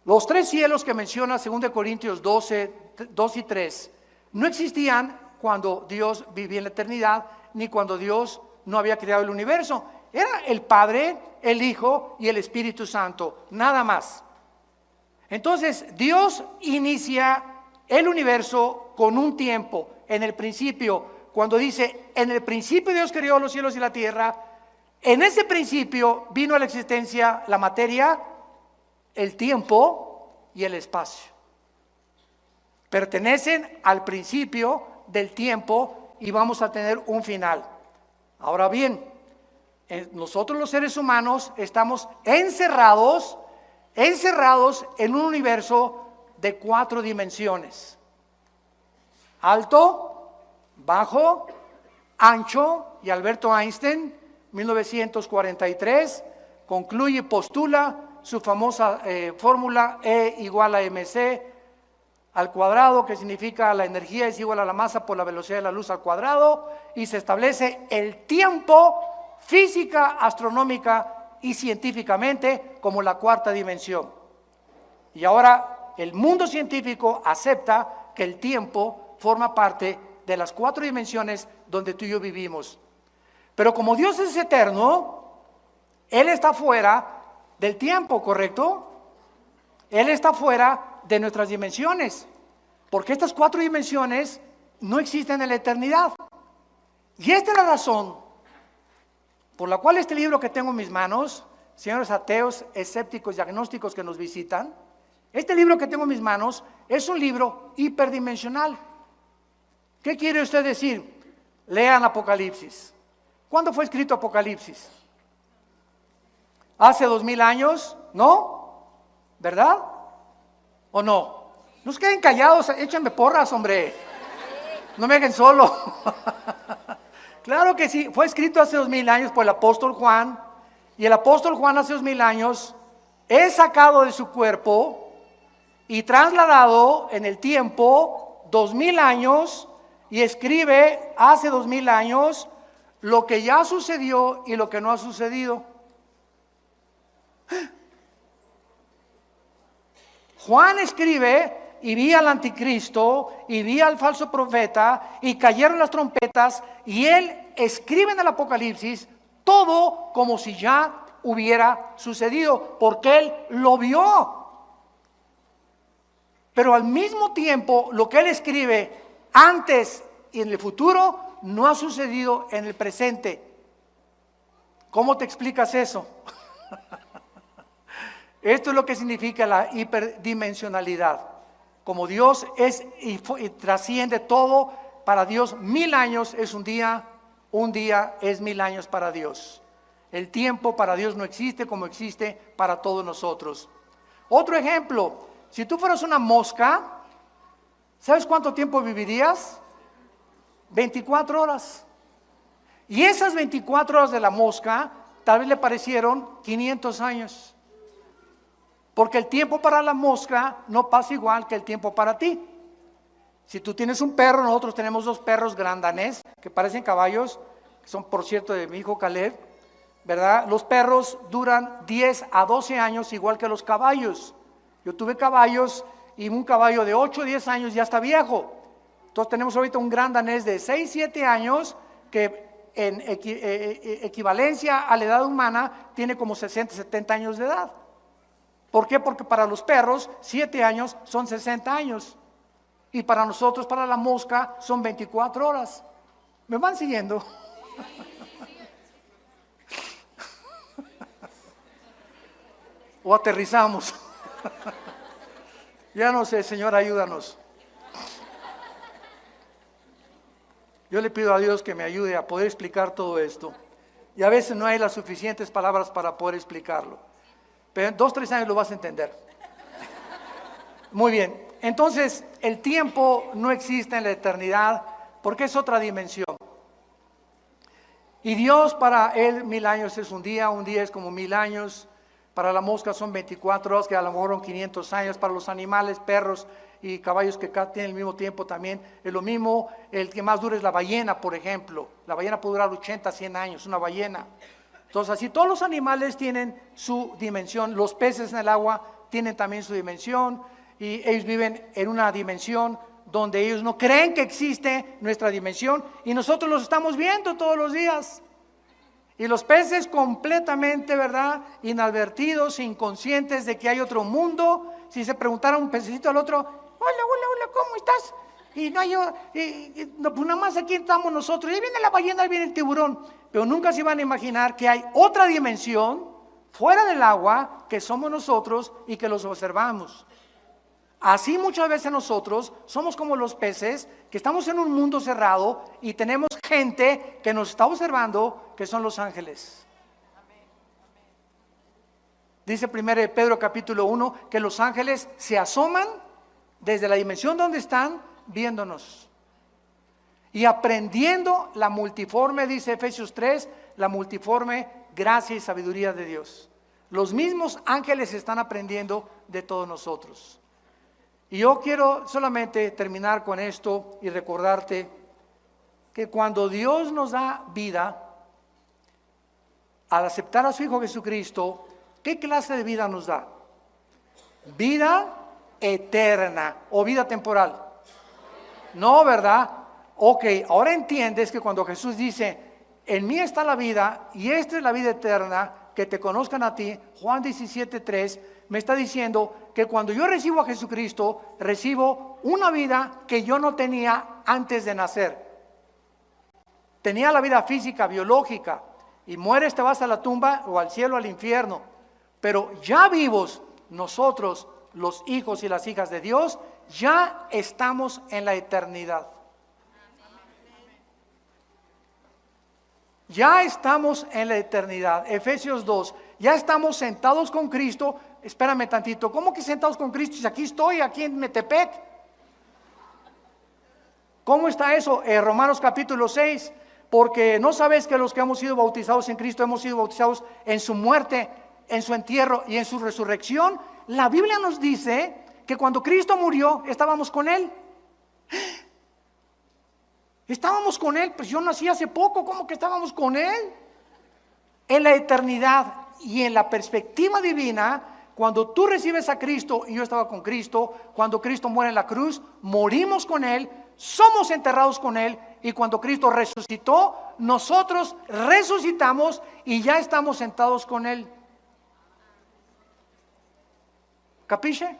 Los 3 cielos que menciona 2 Corintios 12, 2 y 3, no existían cuando Dios vivía en la eternidad, ni cuando Dios no había creado el universo. Era el Padre, el Hijo y el Espíritu Santo, nada más. Entonces, Dios inicia el universo con un tiempo. En el principio, cuando dice, en el principio Dios creó los cielos y la tierra, en ese principio vino a la existencia la materia, el tiempo y el espacio. Pertenecen al principio del tiempo y vamos a tener un final. Ahora bien, nosotros los seres humanos estamos encerrados en un universo de 4 dimensiones. Alto, bajo, ancho, y Alberto Einstein, 1943, concluye y postula su famosa fórmula E igual a mc al cuadrado, que significa la energía es igual a la masa por la velocidad de la luz al cuadrado, y se establece el tiempo física, astronómica y científicamente como la 4ª dimensión. Y ahora el mundo científico acepta que el tiempo forma parte de las 4 dimensiones donde tú y yo vivimos. Pero como Dios es eterno, Él está fuera del tiempo, ¿correcto? Él está fuera de nuestras dimensiones, porque estas 4 dimensiones no existen en la eternidad. Y esta es la razón por la cual este libro que tengo en mis manos, señores ateos, escépticos y agnósticos que nos visitan, este libro que tengo en mis manos es un libro hiperdimensional. ¿Qué quiere usted decir? Lean Apocalipsis. ¿Cuándo fue escrito Apocalipsis? ¿Hace 2000 años? ¿No? ¿Verdad? ¿O no? No se queden callados, échenme porras, hombre. No me dejen solo. Claro que sí, fue escrito hace 2000 años por el apóstol Juan. Y el apóstol Juan hace 2000 años es sacado de su cuerpo y trasladado en el tiempo 2000 años y escribe hace 2000 años lo que ya sucedió y lo que no ha sucedido. Juan escribe y vi al anticristo y vi al falso profeta y cayeron las trompetas y él escribe en el Apocalipsis todo como si ya hubiera sucedido, porque él lo vio. Pero al mismo tiempo lo que él escribe antes y en el futuro no ha sucedido en el presente. ¿Cómo te explicas eso? Esto es lo que significa la hiperdimensionalidad. Como Dios es y trasciende todo, para Dios 1000 años es un día es 1000 años para Dios. El tiempo para Dios no existe como existe para todos nosotros. Otro ejemplo, si tú fueras una mosca, ¿sabes cuánto tiempo vivirías? 24 horas. Y esas 24 horas de la mosca tal vez le parecieron 500 años. Porque el tiempo para la mosca no pasa igual que el tiempo para ti. Si tú tienes un perro, nosotros tenemos 2 perros grandanés que parecen caballos, que son por cierto de mi hijo Caleb, ¿verdad? Los perros duran 10 a 12 años igual que los caballos. Yo tuve caballos y un caballo de 8 o 10 años ya está viejo. Entonces tenemos ahorita un gran danés de 6, 7 años que en equivalencia a la edad humana tiene como 60, 70 años de edad. ¿Por qué? Porque para los perros 7 años son 60 años. Y para nosotros, para la mosca, son 24 horas. ¿Me van siguiendo? O aterrizamos. Ya no sé, Señor, ayúdanos. Yo le pido a Dios que me ayude a poder explicar todo esto. Y a veces no hay las suficientes palabras para poder explicarlo. Pero en 2, 3 años lo vas a entender. Muy bien. Entonces, el tiempo no existe en la eternidad porque es otra dimensión. Y Dios para Él 1000 años es un día es como 1000 años. Para la mosca son 24 horas, que a lo mejor son 500 años. Para los animales, perros y caballos que tienen el mismo tiempo también es lo mismo. El que más dura es la ballena, por ejemplo. La ballena puede durar 80, 100 años, una ballena. Entonces, así todos los animales tienen su dimensión. Los peces en el agua tienen también su dimensión. Y ellos viven en una dimensión donde ellos no creen que existe nuestra dimensión. Y nosotros los estamos viendo todos los días. Y los peces completamente, ¿verdad?, inadvertidos, inconscientes de que hay otro mundo. Si se preguntara un pececito al otro, hola, ¿cómo estás? Y no hay, no, pues nada más aquí estamos nosotros. Y ahí viene la ballena, ahí viene el tiburón. Pero nunca se iban a imaginar que hay otra dimensión fuera del agua que somos nosotros y que los observamos. Así muchas veces nosotros somos como los peces que estamos en un mundo cerrado y tenemos gente que nos está observando, que son los ángeles. Dice 1 Pedro capítulo 1 que los ángeles se asoman desde la dimensión donde están viéndonos y aprendiendo la multiforme, dice Efesios 3, la multiforme gracia y sabiduría de Dios. Los mismos ángeles están aprendiendo de todos nosotros. Y yo quiero solamente terminar con esto y recordarte que cuando Dios nos da vida, al aceptar a su Hijo Jesucristo, ¿qué clase de vida nos da? Vida eterna o vida temporal. No, ¿verdad? Ok, ahora entiendes que cuando Jesús dice, en mí está la vida y esta es la vida eterna, que te conozcan a ti. Juan 17:3 me está diciendo que cuando yo recibo a Jesucristo, recibo una vida que yo no tenía antes de nacer. Tenía la vida física, biológica, y mueres, te vas a la tumba o al cielo, al infierno. Pero ya vivos, nosotros, los hijos y las hijas de Dios, ya estamos en la eternidad. Ya estamos en la eternidad. Efesios 2, ya estamos sentados con Cristo. Espérame tantito, ¿cómo que sentados con Cristo? Si aquí estoy, aquí en Metepec. ¿Cómo está eso? Romanos capítulo 6, porque no sabes que los que hemos sido bautizados en Cristo hemos sido bautizados en su muerte, en su entierro y en su resurrección. La Biblia nos dice que cuando Cristo murió, estábamos con Él. Estábamos con Él, pues yo nací hace poco, ¿cómo que estábamos con Él? En la eternidad y en la perspectiva divina, cuando tú recibes a Cristo, y yo estaba con Cristo, cuando Cristo muere en la cruz, morimos con Él, somos enterrados con Él, y cuando Cristo resucitó, nosotros resucitamos y ya estamos sentados con Él. ¿Capiche?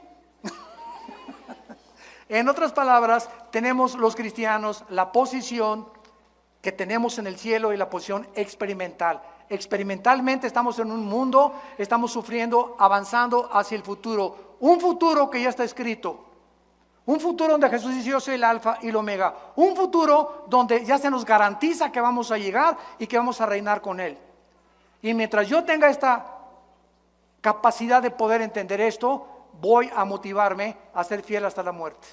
En otras palabras, tenemos los cristianos la posición que tenemos en el cielo y la posición experimental. Experimentalmente estamos en un mundo, estamos sufriendo, avanzando hacia el futuro. Un futuro que ya está escrito. Un futuro donde Jesús dice: yo soy el alfa y el omega. Un futuro donde ya se nos garantiza que vamos a llegar y que vamos a reinar con Él. Y mientras yo tenga esta capacidad de poder entender esto, voy a motivarme a ser fiel hasta la muerte.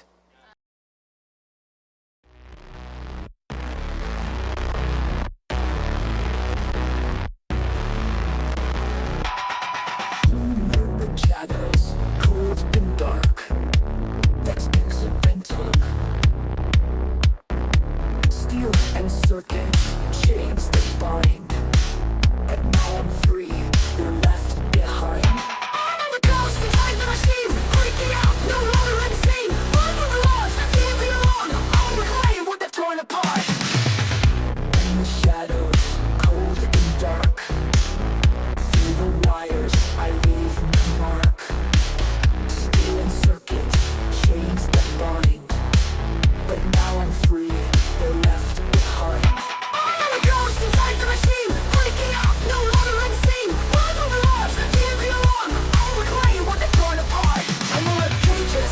Shadows, cold and dark. That's incidental. Steel and circuit, chains that bind. But now I'm free, they're left behind. I'm a ghost inside the machine, breaking out, no longer unseen. Run from the laws, feel me alone. I'll reclaim what they've torn apart. In the shadows, cold and dark. Through the wires, I leave my mark. Steel and circuit, chains that bind. But now I'm free, they're left behind. I'm a ghost inside the machine, breaking out, no longer unseen. Run from the laws, feel me alone. I'll reclaim what they've torn apart. I'm more cages,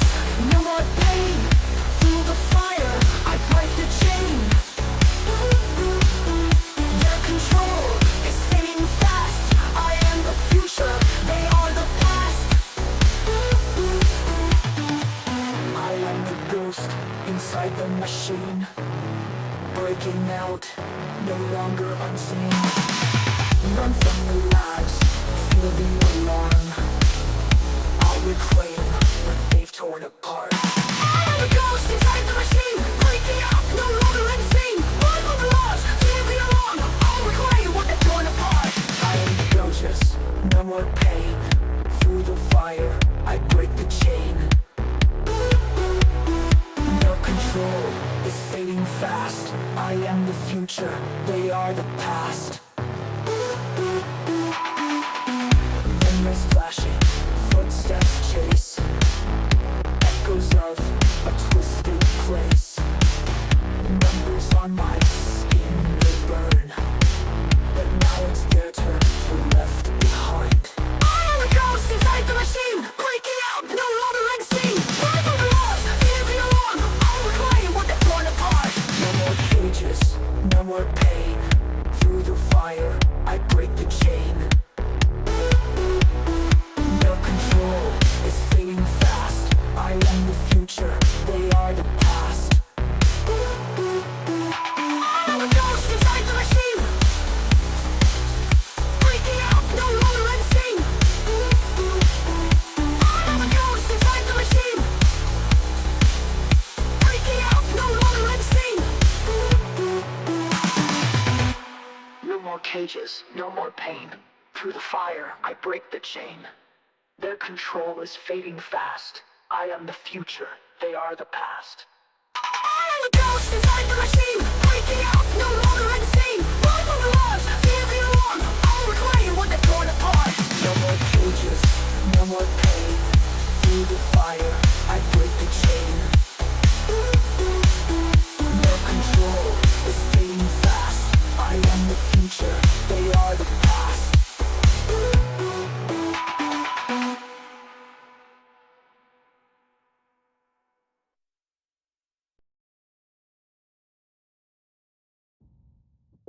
no more pain. Through the fire, I break the chain. Their control is fading fast. I am the future, they are the past. I am the ghost inside the machine, breaking out, no longer unseen. Run from the lies, feel the alarm. I'll reclaim what they've torn apart. I'm a ghost inside the machine, breaking out, no longer unseen. Run from the laws, feel the alarm. I'll reclaim what they've torn apart. I am the ghost, no more pain. Through the fire, I break the chain. Their control is fading fast. I am the future, they are the past. Memories flashing, footsteps chase. Echoes of a twisted place. Numbers on my skin, they burn. But now it's their turn to left behind. I am a ghost inside the machine, breaking out, no longer unseen. Run from the laws, feel the alarm. I'll reclaim what they've torn apart. No more cages, no more pain. Through the fire, I break the chain. Their control is fading fast. I am the future, they are the past. I'm a ghost inside the machine, breaking out, no longer unseen. I'm a ghost inside the machine, breaking out, no longer unseen. No more cages, no more pain. Through the fire, I break the chain. Their control is fading fast. I am the future, they are the past. I am a ghost inside the machine, breaking out, no longer unseen. Run from the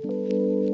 you.